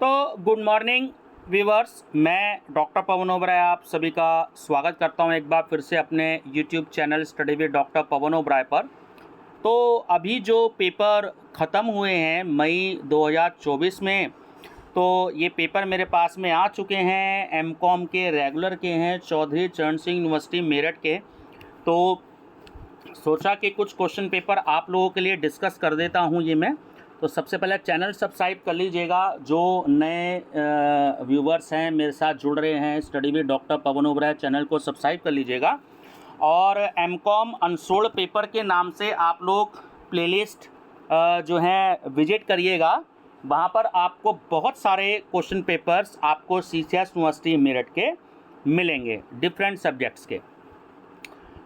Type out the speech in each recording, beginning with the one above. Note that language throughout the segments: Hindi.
तो गुड मॉर्निंग व्यूवर्स, मैं डॉक्टर पवन ओबराय आप सभी का स्वागत करता हूं एक बार फिर से अपने YouTube channel study with doctor Pawan Oberoi पर। तो अभी जो पेपर ख़त्म हुए हैं मई 2024 में, तो ये पेपर मेरे पास में आ चुके हैं। एमकॉम के रेगुलर के हैं, चौधरी चरण सिंह यूनिवर्सिटी मेरठ के। तो सोचा कि कुछ क्वेश्चन पेपर आप लोगों के लिए डिस्कस कर देता हूँ ये मैं। तो सबसे पहले चैनल सब्सक्राइब कर लीजिएगा। जो नए व्यूवर्स हैं मेरे साथ जुड़ रहे हैं study with doctor Pawan Oberoi, channel को सब्सक्राइब कर लीजिएगा। और एमकॉम अनसोल्ड पेपर के नाम से आप लोग प्लेलिस्ट जो है विजिट करिएगा। वहाँ पर आपको बहुत सारे क्वेश्चन पेपर्स आपको सीसीएस यूनिवर्सिटी मेरठ के मिलेंगे डिफरेंट सब्जेक्ट्स के।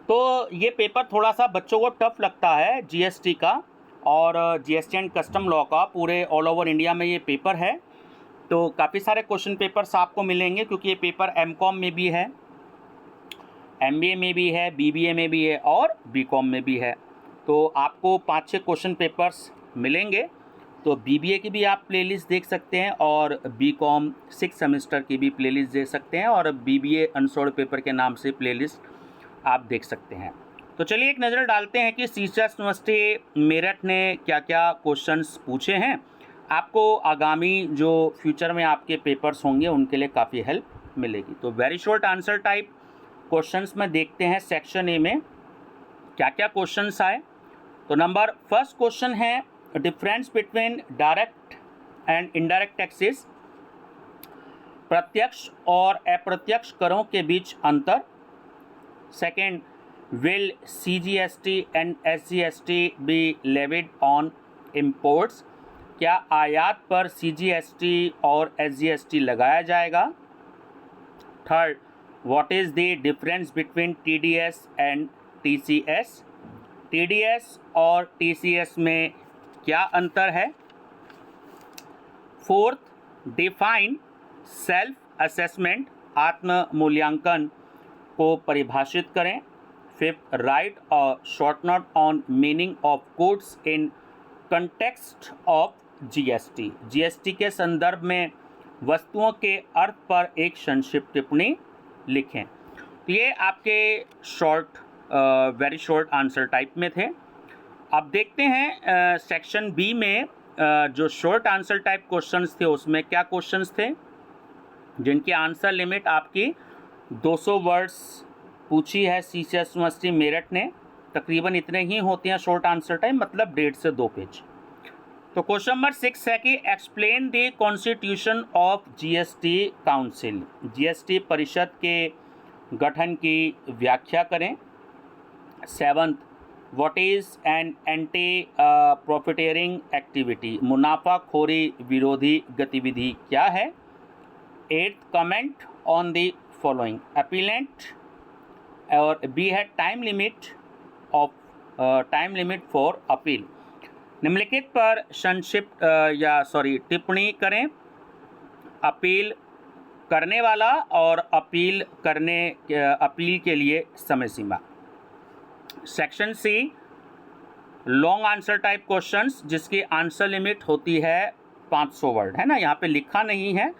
तो ये पेपर थोड़ा सा बच्चों को टफ लगता है, जीएसटी का और जीएसटी एंड कस्टम लॉ का। पूरे ऑल ओवर इंडिया में ये पेपर है। तो काफ़ी सारे क्वेश्चन पेपर्स आपको मिलेंगे क्योंकि ये पेपर एमकॉम में भी है, एमबीए में भी है, बीबीए में भी है और बीकॉम में भी है। तो आपको 5-6 क्वेश्चन पेपर्स मिलेंगे। तो बीबीए की भी आप प्लेलिस्ट देख सकते हैं और बीकॉम 6 सेमेस्टर की भी प्लेलिस्ट देख सकते हैं और बीबीए अनसोल्ड पेपर के नाम से प्लेलिस्ट आप देख सकते हैं। तो चलिए एक नज़र डालते हैं कि सीसीएस यूनिवर्सिटी मेरठ ने क्या क्या क्वेश्चंस पूछे हैं। आपको आगामी जो फ्यूचर में आपके पेपर्स होंगे उनके लिए काफ़ी हेल्प मिलेगी। तो very short answer type questions में देखते हैं सेक्शन ए में क्या क्या क्वेश्चंस आए। तो नंबर फर्स्ट क्वेश्चन है difference between direct and indirect taxes, प्रत्यक्ष और अप्रत्यक्ष करों के बीच अंतर। Second, will CGST and SGST be levied on imports? क्या आयात पर CGST और SGST लगाया जाएगा? Third, what is the difference between TDS and TCS? TDS और TCS में क्या अंतर है? फोर्थ, डिफाइन सेल्फ असेसमेंट, आत्म मूल्यांकन को परिभाषित करें। Fifth, right a short note on meaning of codes in context of GST. GST के संदर्भ में वस्तुओं के अर्थ पर एक संक्षिप्त टिप्पणी लिखें। तो ये आपके short very short answer type में थे। अब देखते हैं सेक्शन बी में जो शॉर्ट आंसर टाइप क्वेश्चंस थे उसमें क्या क्वेश्चंस थे जिनकी आंसर लिमिट आपकी 200 वर्ड्स पूछी है सीसीएस यूनिवर्सिटी मेरठ ने। तकरीबन इतने ही होते हैं शॉर्ट आंसर टाइम, मतलब 1.5 से 2 पेज। तो क्वेश्चन नंबर 6 है कि explain the constitution of GST council. GST परिषद के गठन की व्याख्या करें। Seventh, what is an anti profiteering activity, मुनाफाखोरी विरोधी गतिविधि क्या है। Eighth, comment on the following, appellate और बी है टाइम लिमिट फॉर अपील। निम्नलिखित पर संक्षिप्त टिप्पणी करें। अपील करने वाला और अपील के लिए समय सीमा। Section C, long answer type questions जिसकी आंसर लिमिट होती है 500 वर्ड, है ना। यहाँ पे लिखा नहीं है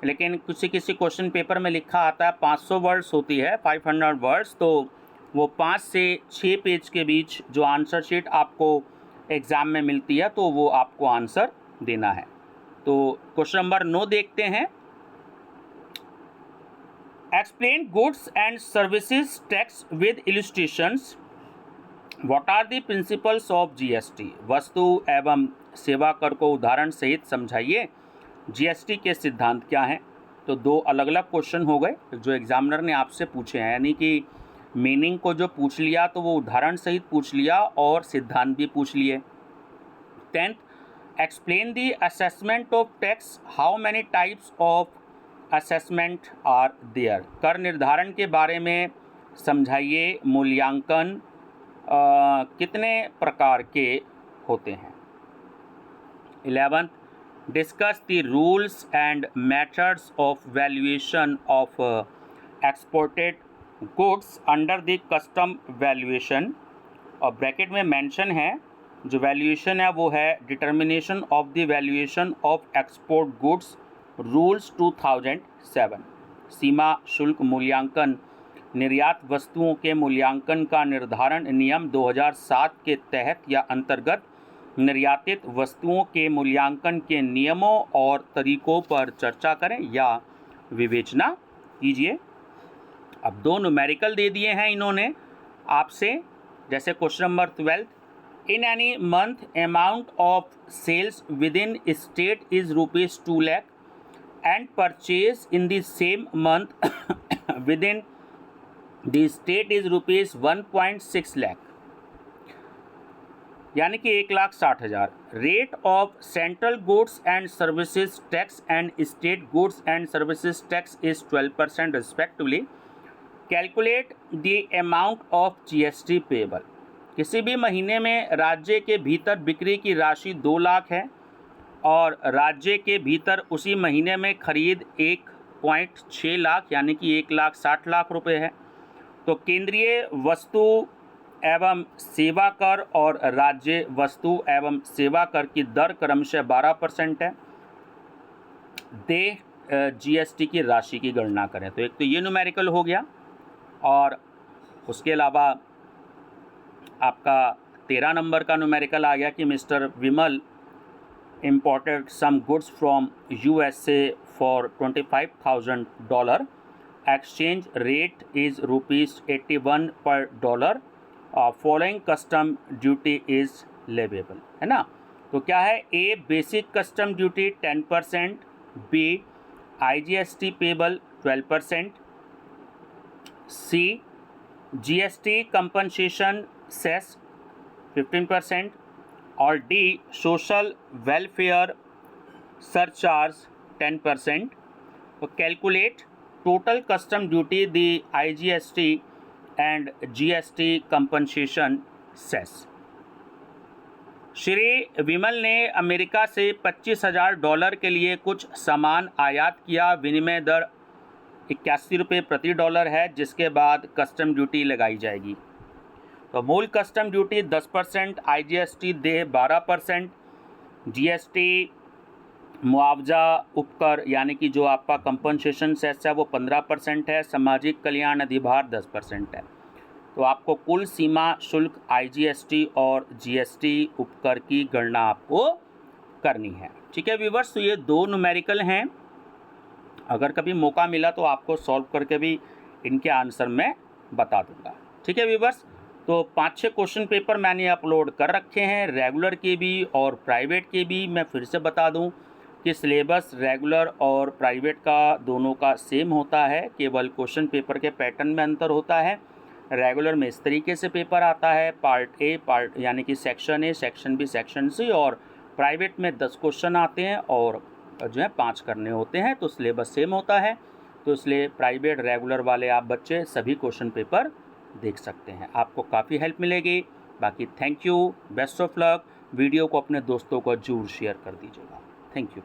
लेकिन किसी क्वेश्चन पेपर में लिखा आता है 500 वर्ड्स होती है, 500 वर्ड्स। तो वो 5 से 6 पेज के बीच जो आंसर शीट आपको एग्ज़ाम में मिलती है तो वो आपको आंसर देना है। तो क्वेश्चन नंबर 9 देखते हैं। Explain goods and services tax with illustrations. What are the principles of GST? वस्तु एवं सेवा कर को उदाहरण सहित समझाइए। जीएसटी के सिद्धांत क्या हैं? तो 2 अलग अलग क्वेश्चन हो गए जो एग्जामिनर ने आपसे पूछे हैं, यानी कि मीनिंग को जो पूछ लिया तो वो उदाहरण सहित पूछ लिया और सिद्धांत भी पूछ लिए। 10th, explain the assessment of tax, how many types of assessment are there. कर निर्धारण के बारे में समझाइए, मूल्यांकन कितने प्रकार के होते हैं। 11th, discuss the rules and methods of valuation of exported goods under the custom valuation। और ब्रैकेट में मेंशन है जो वैल्यूएशन है वो है determination of the valuation of export goods rules 2007, सीमा शुल्क मूल्यांकन निर्यात वस्तुओं के मूल्यांकन का निर्धारण नियम 2007 के तहत या अंतर्गत निर्यातित वस्तुओं के मूल्यांकन के नियमों और तरीकों पर चर्चा करें या विवेचना कीजिए। अब 2 न्यूमेरिकल दे दिए हैं इन्होंने आपसे, जैसे question number 12, in any month amount of sales within state is ₹2 lakh and purchase in the same month within the state is ₹1.6 lakh, यानी कि 1,60,000। Rate of central goods and services tax and state goods and services tax is 12% respectively. Calculate the amount of GST payable. किसी भी महीने में राज्य के भीतर बिक्री की राशि 2 लाख है और राज्य के भीतर उसी महीने में खरीद 1.6 लाख यानी कि 1,60,000 रुपये है, तो केंद्रीय वस्तु एवं सेवा कर और राज्य वस्तु एवं सेवा कर की दर क्रमशः 12% है। दे GST की राशि की गणना करें। तो एक तो ये न्यूमेरिकल हो गया, और उसके अलावा आपका 13 नंबर का न्यूमेरिकल आ गया कि mister Vimal imported some goods from USA for $25,000. Exchange rate is ₹81 per dollar. Following custom duty is leviable, है ना। तो क्या है, A basic custom duty 10%, B IGST payable 12%, C GST compensation cess 15% और D सोशल वेलफेयर सरचार्ज 10%। तो calculate total custom duty the IGST and GST compensation cess. Shri Vimal ने अमेरिका से $25,000 के लिए कुछ सामान आयात किया। विनिमय दर 81 रुपये प्रति डॉलर है, जिसके बाद कस्टम ड्यूटी लगाई जाएगी। तो मूल कस्टम ड्यूटी 10%, IGST देय 12%, GST मुआवजा उपकर यानी कि जो आपका कंपनसेशन सेस है वो 15% है, सामाजिक कल्याण अधिभार 10% है। तो आपको कुल सीमा शुल्क IGST और GST उपकर की गणना आपको करनी है। ठीक है व्यूवर्स, तो ये 2 न्यूमेरिकल हैं। अगर कभी मौका मिला तो आपको सॉल्व करके भी इनके आंसर मैं बता दूंगा। ठीक है व्यूवर्स, तो 5-6 क्वेश्चन पेपर मैंने अपलोड कर रखे हैं, रेगुलर के भी और प्राइवेट के भी। मैं फिर से बता दूं कि सिलेबस रेगुलर और प्राइवेट का दोनों का सेम होता है, केवल क्वेश्चन पेपर के पैटर्न में अंतर होता है। रेगुलर में इस तरीके से पेपर आता है, पार्ट ए पार्ट यानी कि section A, section B, section C, और प्राइवेट में 10 क्वेश्चन आते हैं और जो है 5 करने होते हैं। तो सिलेबस सेम होता है, तो इसलिए प्राइवेट रेगुलर वाले आप बच्चे सभी क्वेश्चन पेपर देख सकते हैं, आपको काफ़ी हेल्प मिलेगी। बाकी thank you, best of luck. Video को अपने दोस्तों को जरूर शेयर कर दीजिएगा। Thank you.